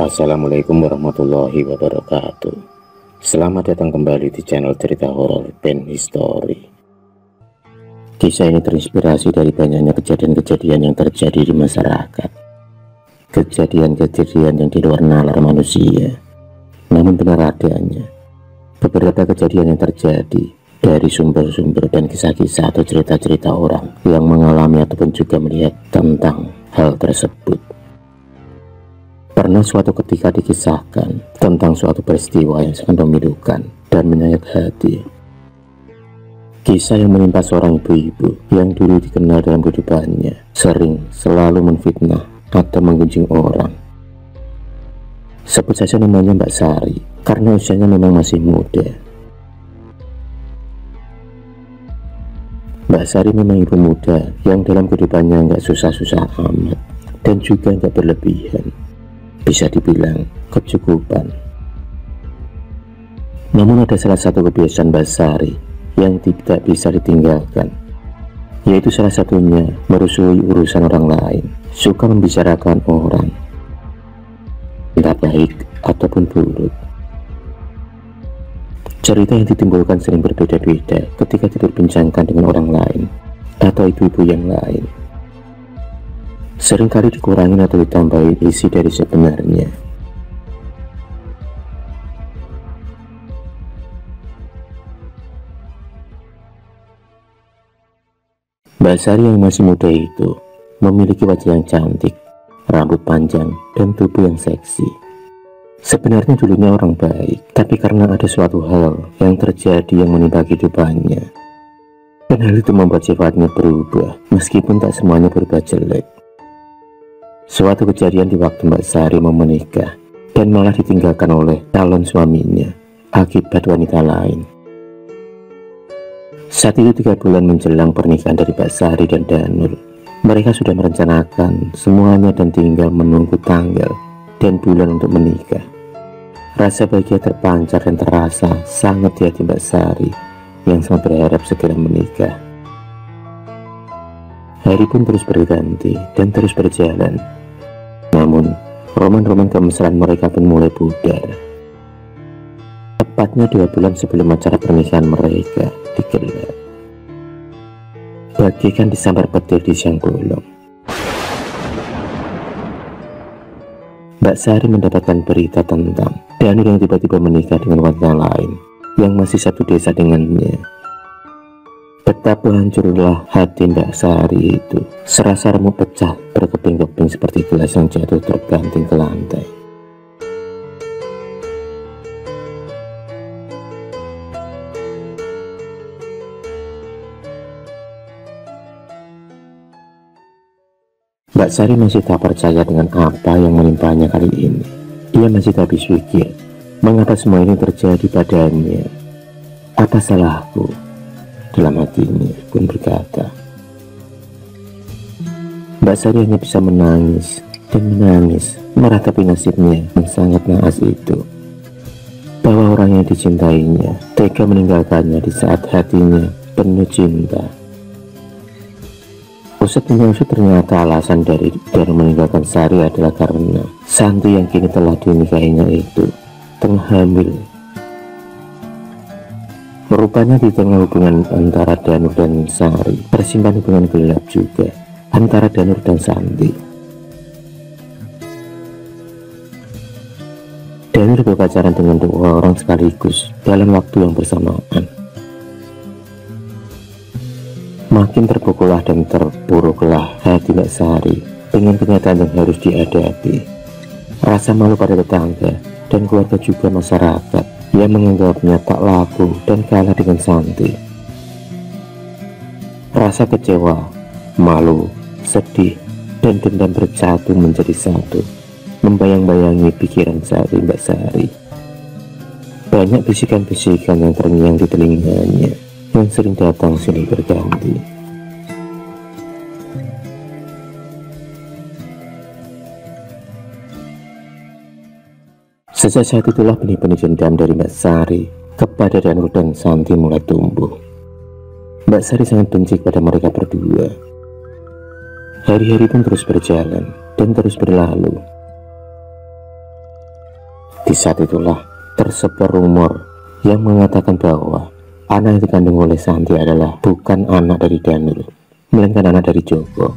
Assalamualaikum warahmatullahi wabarakatuh. Selamat datang kembali di channel cerita horor dan history. Kisah ini terinspirasi dari banyaknya kejadian-kejadian yang terjadi di masyarakat. Kejadian-kejadian yang di luar nalar manusia, namun benar adanya. Beberapa kejadian yang terjadi dari sumber-sumber dan kisah-kisah atau cerita-cerita orang yang mengalami ataupun juga melihat tentang hal tersebut. Pernah suatu ketika dikisahkan tentang suatu peristiwa yang sangat memilukan dan menyayat hati. Kisah yang menimpa seorang ibu-ibu yang dulu dikenal dalam kehidupannya sering selalu menfitnah atau menggunjing orang. Sebut saja namanya Mbak Sari karena usianya memang masih muda. Mbak Sari memang ibu muda yang dalam kehidupannya nggak susah-susah amat dan juga nggak berlebihan. Bisa dibilang kecukupan. Namun ada salah satu kebiasaan Mbak Sari yang tidak bisa ditinggalkan, yaitu salah satunya merusui urusan orang lain, suka membicarakan orang, entah baik ataupun buruk. Cerita yang ditimbulkan sering berbeda-beda ketika diperbincangkan dengan orang lain atau ibu-ibu yang lain. Seringkali dikurangi atau ditambahi isi dari sebenarnya. Mbak Sari yang masih muda itu memiliki wajah yang cantik, rambut panjang, dan tubuh yang seksi. Sebenarnya dulunya orang baik, tapi karena ada suatu hal yang terjadi yang menimpa kehidupannya, dan hal itu membuat sifatnya berubah, meskipun tak semuanya berubah jelek. Suatu kejadian di waktu Mbak Sari mau menikah dan malah ditinggalkan oleh calon suaminya akibat wanita lain. Saat itu 3 bulan menjelang pernikahan dari Mbak Sari dan Danur, mereka sudah merencanakan semuanya dan tinggal menunggu tanggal dan bulan untuk menikah. Rasa bahagia terpancar dan terasa sangat di hati Mbak Sari yang sangat berharap segera menikah. Hari pun terus berganti dan terus berjalan. Namun, roman-roman kemesraan mereka pun mulai pudar. Tepatnya 2 bulan sebelum acara pernikahan mereka digelar, bagaikan disambar petir di siang bolong, Mbak Sari mendapatkan berita tentang Danur yang tiba-tiba menikah dengan wanita lain yang masih satu desa dengannya. Betapa hancurlah hati Mbak Sari itu, serasa remuk pecah berkeping-keping seperti gelas yang jatuh terbanting ke lantai. Mbak Sari masih tak percaya dengan apa yang menimpanya kali ini. Ia masih tak habis pikir, mengapa semua ini terjadi padanya. Apa salahku? Dalam hatinya pun berkata. Mbak Sari hanya bisa menangis dan menangis meratapi nasibnya yang sangat naas itu, bahwa orang yang dicintainya tega meninggalkannya di saat hatinya penuh cinta. Usut punya usut, ternyata alasan dari meninggalkan Sari adalah karena Santi yang kini telah dinikahinya itu tengah hamil. Rupanya di tengah hubungan antara Danur dan Sari tersimpan hubungan gelap juga antara Danur dan Santi. Danur berpacaran dengan 2 orang sekaligus dalam waktu yang bersamaan. Makin terpukullah dan terpuruklah hati Mbak Sari dengan kenyataan yang harus dihadapi. Rasa malu pada tetangga dan keluarga juga masyarakat yang menganggapnya tak laku dan kalah dengan Santi. Rasa kecewa, malu, sedih, dan dendam bersatu menjadi satu, membayang-bayangi pikiran Mbak Sari. Banyak bisikan-bisikan yang terngiang di telinganya yang sering datang silih berganti. Sejak saat itulah benih-benih dendam dari Mbak Sari kepada Danur dan Santi mulai tumbuh. Mbak Sari sangat benci kepada mereka berdua. Hari-hari pun terus berjalan dan terus berlalu. Di saat itulah tersebar rumor yang mengatakan bahwa anak yang dikandung oleh Santi adalah bukan anak dari Daniel, melainkan anak dari Joko,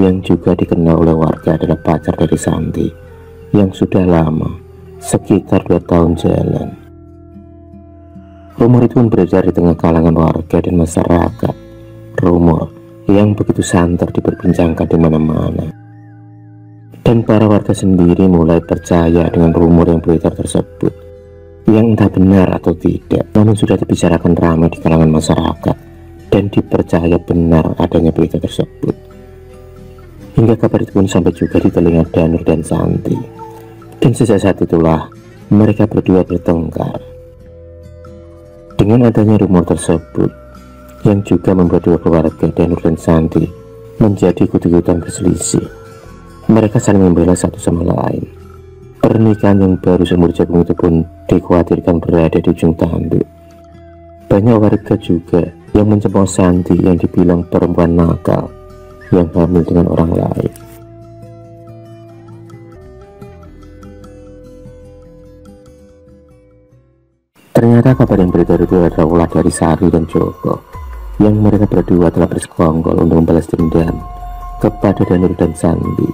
yang juga dikenal oleh warga adalah pacar dari Santi yang sudah lama, sekitar 2 tahun jalan. Rumor itu pun beredar di tengah kalangan warga dan masyarakat. Rumor yang begitu santer diperbincangkan di mana-mana. Dan para warga sendiri mulai percaya dengan rumor yang beredar tersebut, yang entah benar atau tidak, namun sudah dibicarakan ramai di kalangan masyarakat dan dipercaya benar adanya berita tersebut. Hingga kabar itu pun sampai juga di telinga Daniel dan Santi. Dan sejak saat itulah mereka berdua bertengkar. Dengan adanya rumor tersebut, yang juga membuat dua keluarga Daniel dan Santi menjadi ikut-ikutan berselisih. Mereka saling membela satu sama lain. Pernikahan yang baru seumur jagung itu pun dikhawatirkan berada di ujung tanduk. Banyak warga juga yang mencemooh Santi yang dibilang perempuan nakal yang hamil dengan orang lain. Ternyata kabar yang beredar itu adalah ulah dari Sari dan Joko, yang mereka berdua telah bersekongkol untuk membalas dendam kepada Daniel dan Santi.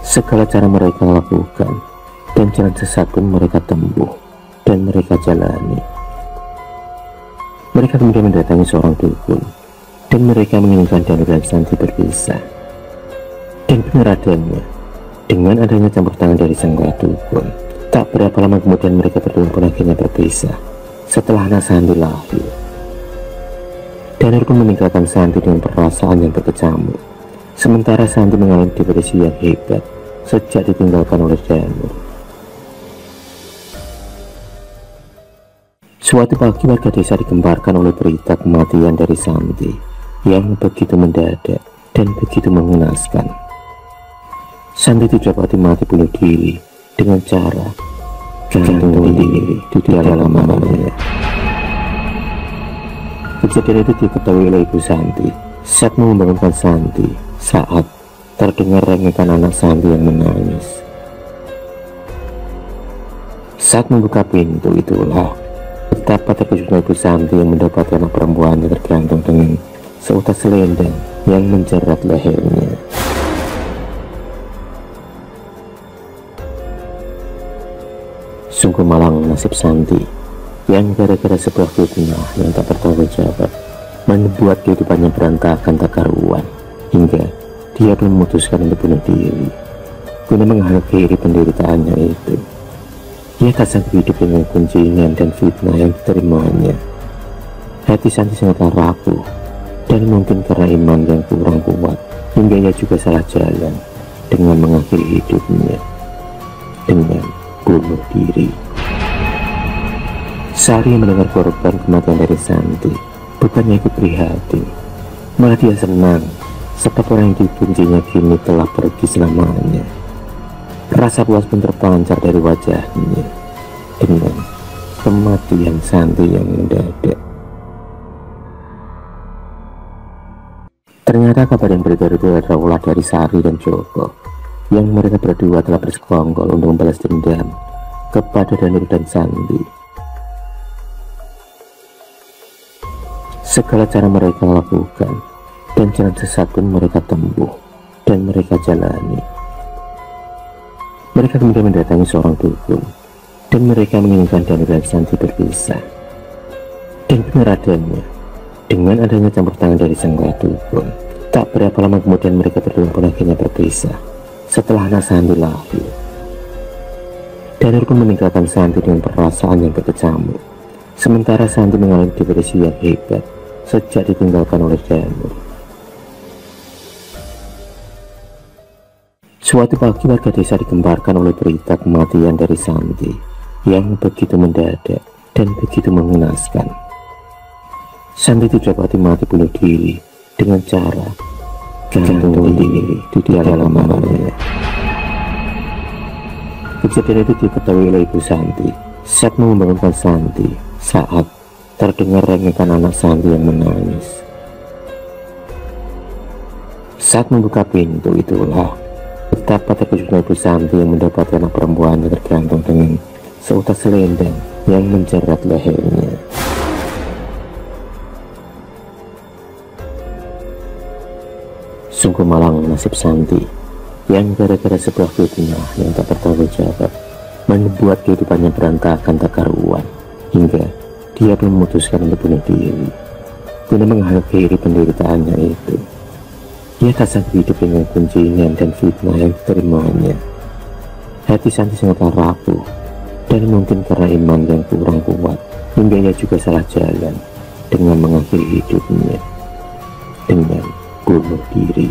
Segala cara mereka lakukan dan jalan sesat pun mereka tempuh dan mereka jalani. Mereka kemudian mendatangi seorang dukun dan mereka menginginkan Daniel dan Santi berpisah. Dan benar adanya, dengan adanya campur tangan dari sang dukun, tak berapa lama kemudian mereka berdua pun akhirnya berpisah setelah anak Santi lahir. Daniel pun meninggalkan Santi dengan perasaan yang berkecamuk, sementara Santi mengalami depresi yang hebat sejak ditinggalkan oleh Daniel. Suatu pagi warga desa digemparkan oleh berita kematian dari Santi yang begitu mendadak dan begitu mengenaskan. Santi didapati mati bunuh diri dengan cara gantung diri di dalam kamarnya. Kejadian itu diketahui oleh ibu Santi saat membangunkan Santi saat terdengar rengekan anak Santi yang menangis. Saat membuka pintu itulah betapa terkejutnya ibu Santi yang mendapati anak perempuannya tergantung dengan seutas selendang yang menjerat lehernya. Sungguh malang nasib Santi yang gara-gara sebuah fitnah yang tak bertanggung jawab membuat kehidupannya berantakan tak karuan, hingga dia pun memutuskan untuk bunuh diri guna mengakhiri penderitaannya itu. Ia tak sanggup hidup dengan kuncingan dan fitnah yang diterimanya. Hati Santi sangatlah rapuh dan mungkin karena iman yang kurang kuat, hingga ia juga salah jalan dengan mengakhiri hidupnya dengan bunuh diri. Sari yang mendengar korban kematian dari Santi bukannya ikut prihatin, malah dia senang sebab orang yang dibencinya kini telah pergi selamanya. Rasa puas pun terpancar dari wajahnya dengan kematian Santi yang mendadak. Ternyata kabar yang beredar itu adalah ulah dari Sari dan Joko, yang mereka berdua telah bersekongkol untuk membalas dendam kepada Daniel dan Santi. Segala cara mereka lakukan dan jalan sesat pun mereka tempuh dan mereka jalani. Mereka kemudian mendatangi seorang dukun dan mereka menginginkan Daniel dan Santi berpisah. Dan benar adanya, dengan adanya campur tangan dari sang dukun, tak berapa lama kemudian mereka berdua pun akhirnya berpisah setelah anak Santi lahir. Daniel pun meninggalkan Santi dengan perasaan yang berkecamuk, sementara Santi mengalami depresi yang hebat sejak ditinggalkan oleh Daniel. Suatu pagi warga desa digemparkan oleh berita kematian dari Santi yang begitu mendadak dan begitu mengenaskan. Santi didapati mati bunuh diri dengan cara gantung diri di dalam kamarnya. Kejadian itu diketahui oleh ibu Santi saat membangunkan Santi saat terdengar rengekan anak Santi yang menangis. Saat membuka pintu itulah Betapa terkejutnya Ibu Santi yang mendapati anak perempuannya tergantung dengan seutas selendang yang menjerat lehernya. Sungguh malang nasib Santi yang gara-gara sebuah fitnah yang tak bertanggung jawab membuat kehidupannya berantakan tak karuan, hingga dia pun memutuskan untuk bunuh diri guna mengakhiri penderitaannya itu. Ia tak sanggup hidup dengan kuncingan dan fitnah yang diterimanya. Hati Santi sangatlah rapuh, dan mungkin karena iman yang kurang kuat, hingga ia juga salah jalan dengan mengakhiri hidupnya dengan bunuh diri.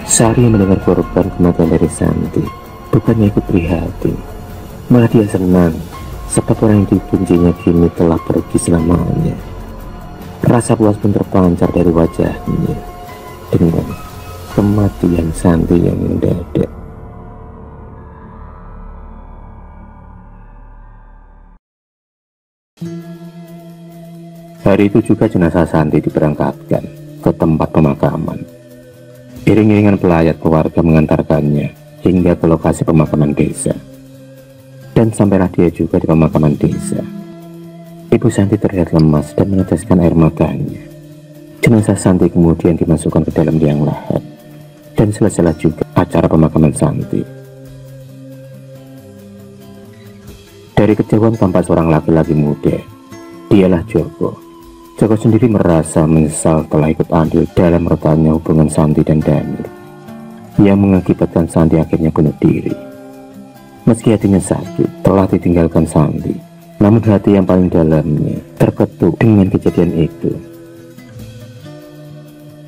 Sari mendengar korban kematian dari Santi, bukannya ikut prihatin, malah dia senang sebab orang yang dikuncinya kini telah pergi selamanya. Rasa puas pun terpancar dari wajahnya dengan kematian Santi yang mendadak. Hari itu juga jenazah Santi diberangkatkan ke tempat pemakaman. Iring-iringan pelayat keluarga mengantarkannya hingga ke lokasi pemakaman desa. Dan sampailah dia juga di pemakaman desa. Ibu Santi terlihat lemas dan meneteskan air matanya. Jenazah Santi kemudian dimasukkan ke dalam liang lahat, dan selesailah juga acara pemakaman Santi. Dari kejauhan tampak seorang laki-laki muda. Dialah Joko. Joko sendiri merasa menyesal telah ikut andil dalam retanya hubungan Santi dan Danur, yang mengakibatkan Santi akhirnya bunuh diri. Meski hatinya sakit telah ditinggalkan Santi, namun hati yang paling dalamnya terketuk dengan kejadian itu.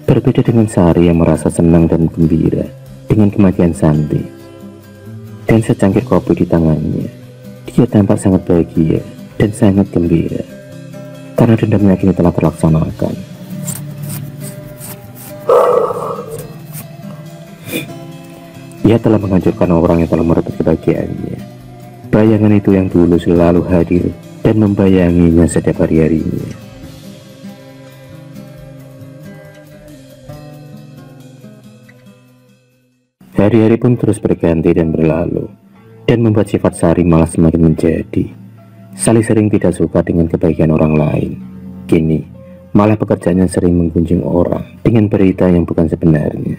Berbeda dengan Sari yang merasa senang dan gembira dengan kematian Santi, dan secangkir kopi di tangannya, dia tampak sangat bahagia dan sangat gembira karena dendamnya kini telah terlaksanakan. Ia telah menghancurkan orang yang telah merebut kebahagiaannya. Bayangan itu yang dulu selalu hadir dan membayanginya setiap hari-harinya. Hari-hari pun terus berganti dan berlalu, dan membuat sifat Sari malah semakin menjadi. Sari sering tidak suka dengan kebaikan orang lain. Kini, malah pekerjaannya sering menggunjing orang dengan berita yang bukan sebenarnya.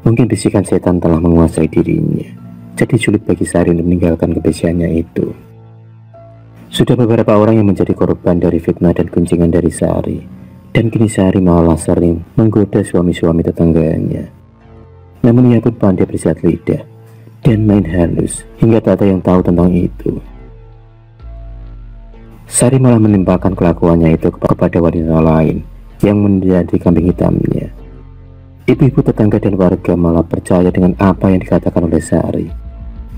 Mungkin bisikan setan telah menguasai dirinya, jadi sulit bagi Sari untuk meninggalkan kebiasaannya itu. Sudah beberapa orang yang menjadi korban dari fitnah dan guncingan dari Sari, dan kini Sari malah sering menggoda suami-suami tetangganya. Namun ia pun pandai bersilat lidah dan main halus hingga tak ada yang tahu tentang itu. Sari malah menimpakan kelakuannya itu kepada wanita lain yang menjadi kambing hitamnya. Ibu-ibu tetangga dan warga malah percaya dengan apa yang dikatakan oleh Sari.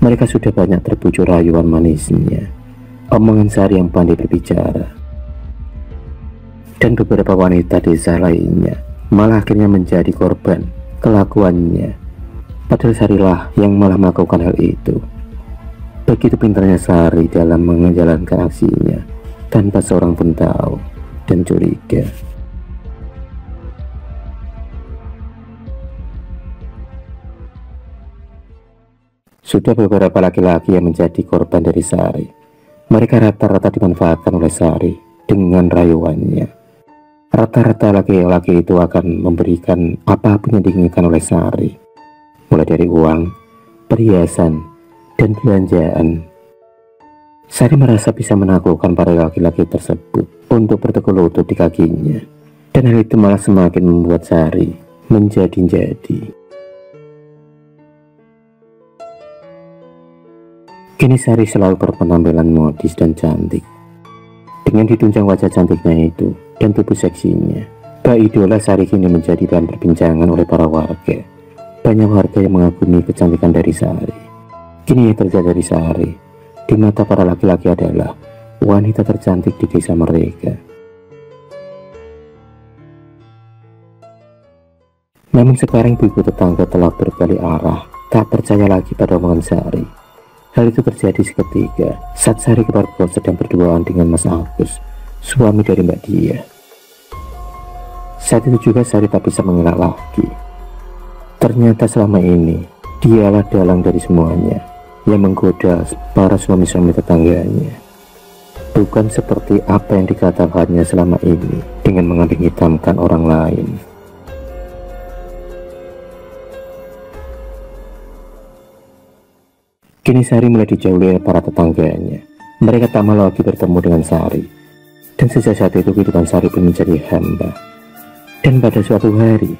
Mereka sudah banyak terbujuk rayuan manisnya, omongan Sari yang pandai berbicara. Dan beberapa wanita desa lainnya malah akhirnya menjadi korban kelakuannya. Padahal Sarilah yang malah melakukan hal itu. Begitu pintarnya Sari dalam menjalankan aksinya tanpa seorang pun tahu dan curiga. Sudah beberapa laki-laki yang menjadi korban dari Sari. Mereka rata-rata dimanfaatkan oleh Sari dengan rayuannya. Rata-rata laki-laki itu akan memberikan apapun yang diinginkan oleh Sari, mulai dari uang, perhiasan, dan belanjaan. Sari merasa bisa menaklukkan para laki-laki tersebut untuk bertekuk lutut di kakinya, dan hal itu malah semakin membuat Sari menjadi-jadi. Kini Sari selalu berpenampilan modis dan cantik. Dengan ditunjang wajah cantiknya itu dan tubuh seksinya, bak idola Sari kini menjadi bahan perbincangan oleh para warga. Banyak warga yang mengagumi kecantikan dari Sari. Kini yang terjadi dari Sari di mata para laki-laki adalah wanita tercantik di desa mereka. Namun sekarang ibu tetangga telah berbalik arah, tak percaya lagi pada omongan Sari. Hal itu terjadi seketika saat Sari keluarga sedang berduaan dengan Mas Agus, suami dari Mbak Dia. Saat itu juga Sari tak bisa mengelak lagi. Ternyata selama ini dialah dalang dari semuanya yang menggoda para suami-suami tetangganya. Bukan seperti apa yang dikatakannya selama ini dengan mengambing hitamkan orang lain. Kini Sari mulai dijauhi oleh para tetangganya. Mereka tak mau lagi bertemu dengan Sari. Dan sejak saat itu kehidupan Sari pun menjadi hamba. Dan pada suatu hari,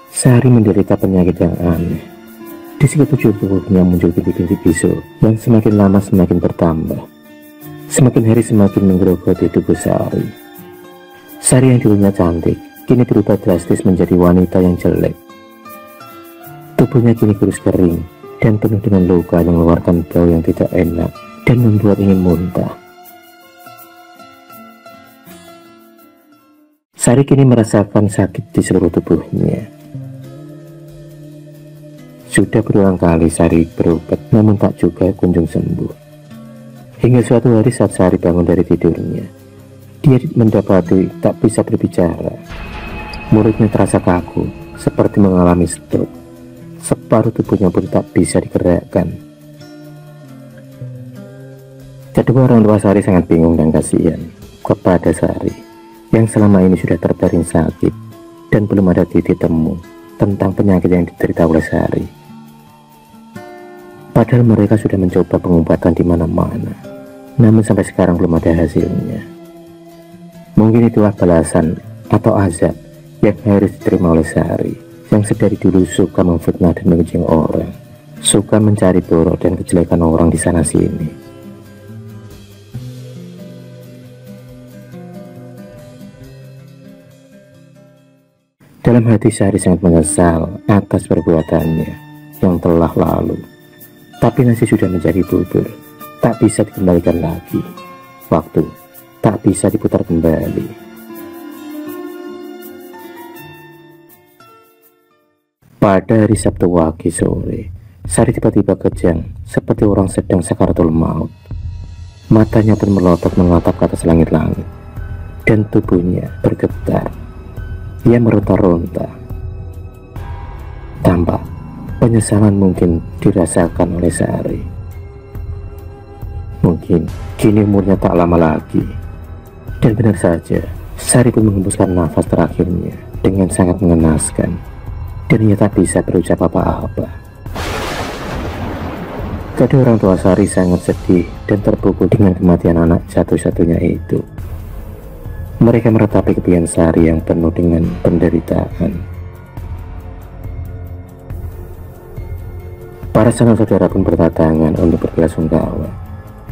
Sari menderita penyakit yang aneh. Di sekujur tubuhnya muncul bintik-bintik bisul yang semakin lama semakin bertambah. Semakin hari semakin menggerogoti tubuh Sari. Sari yang dulunya cantik, kini berubah drastis menjadi wanita yang jelek. Tubuhnya kini kurus kering dan penuh dengan luka yang mengeluarkan bau yang tidak enak dan membuat ingin muntah. Sari kini merasakan sakit di seluruh tubuhnya. Sudah berulang kali Sari berobat, namun tak juga kunjung sembuh. Hingga suatu hari saat Sari bangun dari tidurnya, dia mendapati tak bisa berbicara. Mulutnya terasa kaku, seperti mengalami stroke. Separuh tubuhnya pun tak bisa digerakkan. Kedua orang tua Sari sangat bingung dan kasihan kepada Sari yang selama ini sudah terbaring sakit dan belum ada titik temu tentang penyakit yang diderita oleh Sari. Padahal mereka sudah mencoba pengobatan di mana-mana, namun sampai sekarang belum ada hasilnya. Mungkin itulah balasan atau azab yang harus diterima oleh Sari yang sedari dulu suka memfitnah dan mengejeng orang, suka mencari borok dan kejelekan orang di sana sini. Dalam hati Sari sangat menyesal atas perbuatannya yang telah lalu. Tapi nasi sudah menjadi bubur, tak bisa dikembalikan lagi. Waktu tak bisa diputar kembali. Pada hari Sabtu Wage sore, Sari tiba-tiba kejang seperti orang sedang sakaratul maut. Matanya pun melotot menatap ke atas langit-langit, dan tubuhnya bergetar. Ia meronta-ronta. Tampak penyesalan mungkin dirasakan oleh Sari. Mungkin kini umurnya tak lama lagi. Dan benar saja, Sari pun menghembuskan nafas terakhirnya dengan sangat mengenaskan. Dan ia tak bisa berucap apa-apa. Kedua orang tua Sari sangat sedih dan terpukul dengan kematian anak satu-satunya itu. Mereka meratapi kepian Sari yang penuh dengan penderitaan. Para sanak saudara pun berdatangan untuk berbelasungkawa.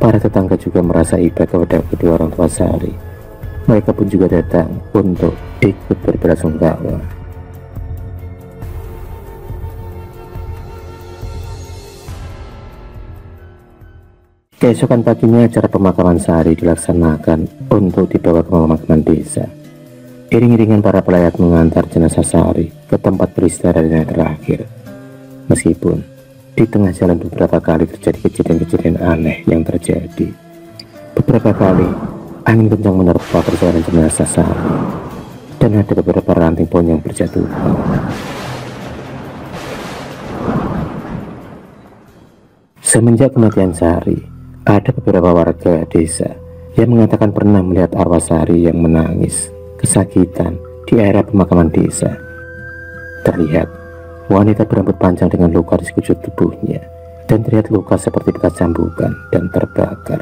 Para tetangga juga merasa iba kepada kedua orang tua Sari. Mereka pun juga datang untuk ikut berbelasungkawa. Keesokan paginya acara pemakaman Sari dilaksanakan untuk dibawa ke pemakaman desa. Iring-iringan para pelayat mengantar jenazah Sari ke tempat peristirahatan terakhir. Meskipun di tengah jalan beberapa kali terjadi kejadian-kejadian aneh yang terjadi. Beberapa kali angin kencang menerpa perjalanan jenazah Sari, dan ada beberapa ranting pohon yang berjatuhan. Semenjak kematian Sari, ada beberapa warga desa yang mengatakan pernah melihat arwah Sari yang menangis kesakitan di area pemakaman desa. Terlihat wanita berambut panjang dengan luka di sekujur tubuhnya, dan terlihat luka seperti bekas cambukan dan terbakar.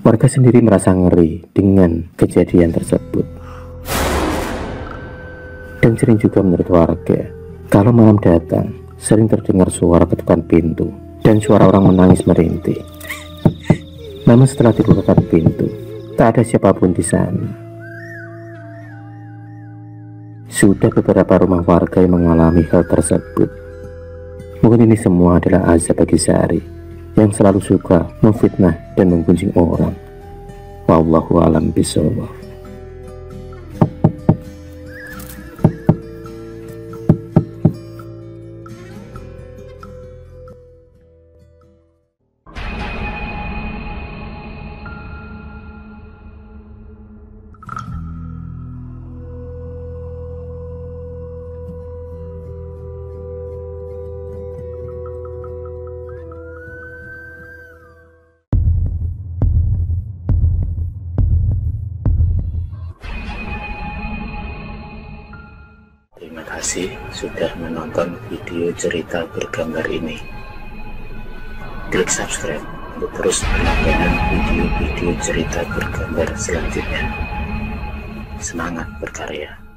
Warga sendiri merasa ngeri dengan kejadian tersebut. Dan sering juga menurut warga, kalau malam datang sering terdengar suara ketukan pintu dan suara orang menangis merintih. Namun setelah dibukakan pintu, tak ada siapapun di sana. Sudah beberapa rumah warga yang mengalami hal tersebut. Mungkin ini semua adalah azab bagi Sari yang selalu suka memfitnah dan menggunjing orang. Wallahu a'lam bishawab. kasih sudah menonton video cerita bergambar ini. Klik subscribe untuk terus berlangganan video-video cerita bergambar selanjutnya. Semangat berkarya.